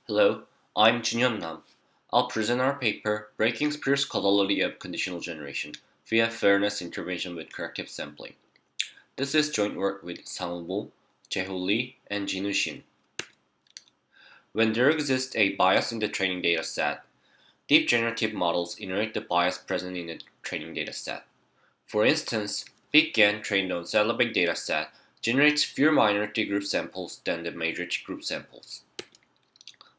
Hello, I'm Jinhyun Nam. I'll present our paper, Breaking Spurious Causality of Conditional Generation via Fairness Intervention with Corrective Sampling. This is joint work with Sang Woo, Jae-ho Lee, and Jinwoo Shin. When there exists a bias in the training dataset, deep generative models inherit the bias present in the training dataset. For instance, BigGAN trained on Celebrate dataset generates fewer minority group samples than the majority group samples.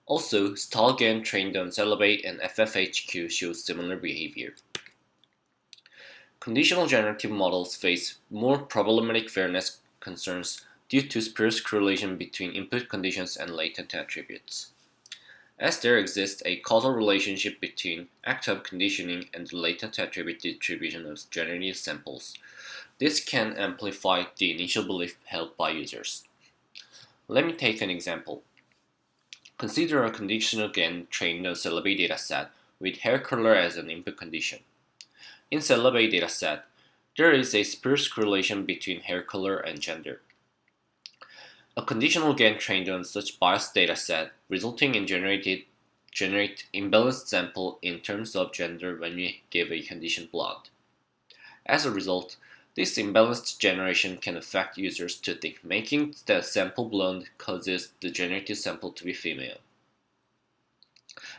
Also, StyleGAN trained on Celebrate and FFHQ shows similar behavior. Conditional generative models face more problematic fairness concerns due to spurious correlation between input conditions and latent attributes. As there exists a causal relationship between active conditioning and the latent attribute distribution of generative samples, this can amplify the initial belief held by users. Let me take an example. Consider a conditional GAN trained on Celebrate dataset with hair color as an input condition. In Celebrate dataset, there is a spurious correlation between hair color and gender. A conditional GAN trained on such biased dataset resulting in generate imbalanced sample in terms of gender when we give a condition blonde. As a result, this imbalanced generation can affect users to think making the sample blonde causes the generated sample to be female.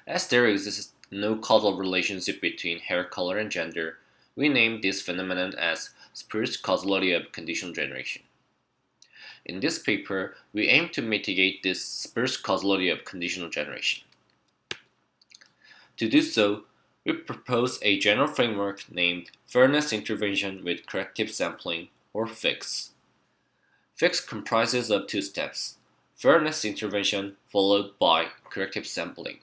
As there exists no causal relationship between hair color and gender, we name this phenomenon as Spurious Causality of Conditional Generation. In this paper, we aim to mitigate this spurious causality of conditional generation. To do so, we propose a general framework named Fairness Intervention with Corrective Sampling, or FICS. FICS comprises of two steps: Fairness Intervention followed by Corrective Sampling.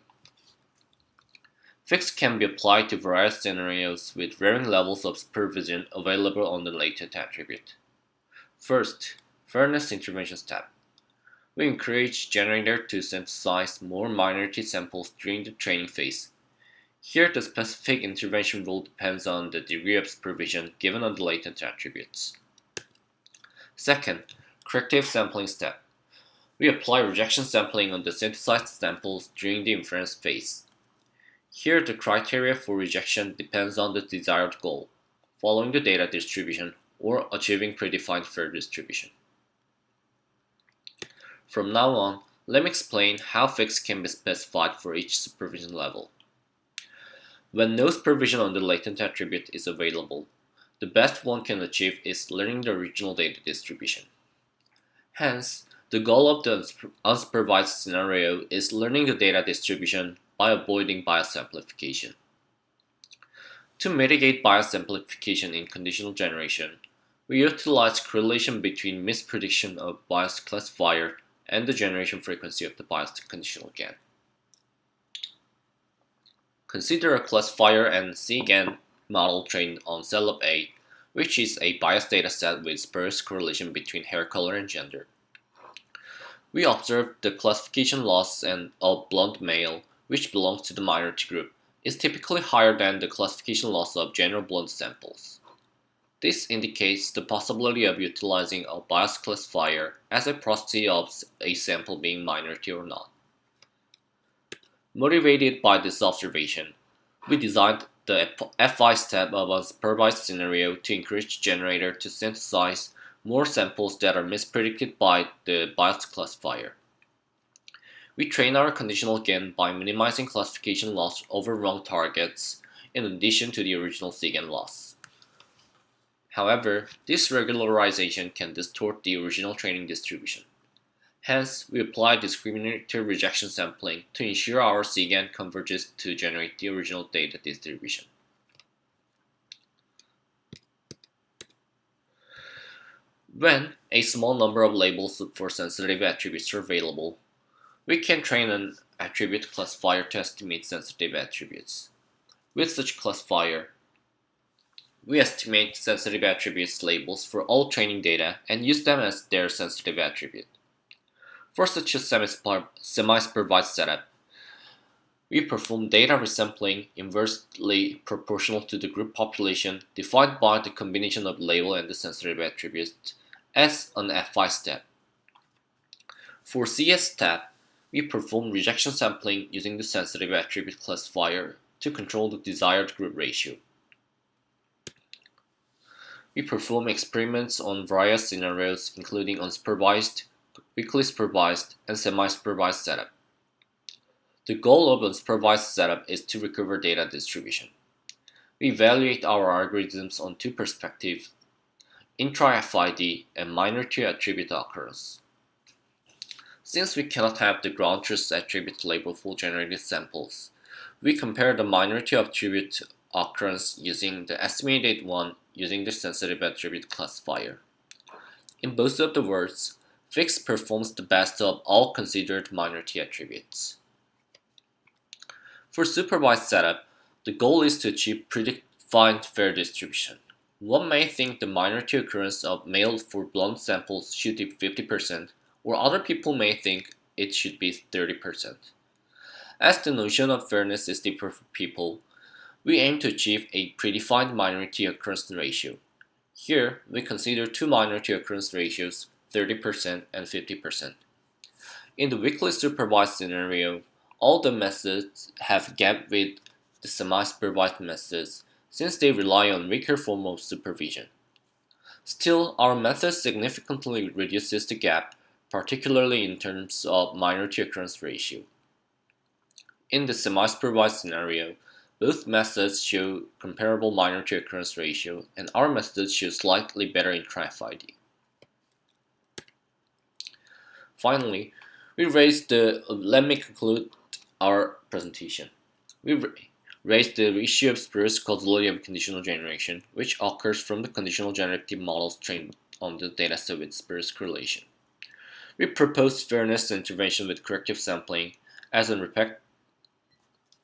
FICS can be applied to various scenarios with varying levels of supervision available on the latent attribute. First, Fairness Intervention step. We encourage generator to synthesize more minority samples during the training phase. Here, the specific intervention rule depends on the degree of supervision given on the latent attributes. Second, Corrective Sampling step. We apply rejection sampling on the synthesized samples during the inference phase. Here, the criteria for rejection depends on the desired goal, following the data distribution or achieving predefined fair distribution. From now on, let me explain how FICS can be specified for each supervision level. When no supervision on the latent attribute is available, the best one can achieve is learning the original data distribution. Hence, the goal of the unsupervised scenario is learning the data distribution by avoiding bias amplification. To mitigate bias amplification in conditional generation, we utilize correlation between misprediction of biased classifier and the generation frequency of the biased conditional GAN. Consider a classifier and C-GAN model trained on celeb A, which is a biased dataset with spurious correlation between hair color and gender. We observe the classification loss of blonde male, which belongs to the minority group, is typically higher than the classification loss of general blonde samples. This indicates the possibility of utilizing a biased classifier as a proxy of a sample being minority or not. Motivated by this observation, we designed the FI step of a supervised scenario to encourage generator to synthesize more samples that are mispredicted by the biased classifier. We train our conditional GAN by minimizing classification loss over wrong targets in addition to the original C-GAN loss. However, this regularization can distort the original training distribution. Hence, we apply discriminatory rejection sampling to ensure our C-GAN converges to generate the original data distribution. When a small number of labels for sensitive attributes are available, we can train an attribute classifier to estimate sensitive attributes. With such classifier, we estimate sensitive attributes labels for all training data and use them as their sensitive attribute. For such a semi-supervised setup, we perform data resampling inversely proportional to the group population defined by the combination of label and the sensitive attributes as an FI step. For CS step, We perform rejection sampling using the sensitive attribute classifier to control the desired group ratio. We perform experiments on various scenarios, including unsupervised, weakly supervised, and semi-supervised setup. The goal of unsupervised setup is to recover data distribution. We evaluate our algorithms on two perspectives: intra-FID and minority attribute occurrence. Since we cannot have the ground truth attribute label for generated samples, we compare the minority attribute occurrence using the estimated one using the sensitive attribute classifier. In both of the words, FICS performs the best of all considered minority attributes. For supervised setup, the goal is to achieve predefined fair distribution. One may think the minority occurrence of male for blonde samples should be 50%, or other people may think it should be 30%. As the notion of fairness is different for people, we aim to achieve a predefined minority occurrence ratio. Here, we consider two minority occurrence ratios, 30% and 50%. In the weakly supervised scenario, all the methods have gap with the semi-supervised methods since they rely on weaker form of supervision. Still, our method significantly reduces the gap, particularly in terms of minority occurrence ratio. In the semi-supervised scenario, both methods show comparable minority occurrence ratio, and our methods show slightly better intra-FID. Finally, let me conclude our presentation. We raised the issue of spurious causality of conditional generation, which occurs from the conditional generative models trained on the dataset with spurious correlation. We proposed fairness intervention with corrective sampling as an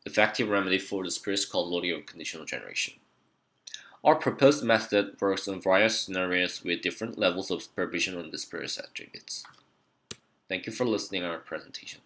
effective remedy for the spurious causality of conditional generation. Our proposed method works on various scenarios with different levels of supervision on the spurious attributes. Thank you for listening to our presentation.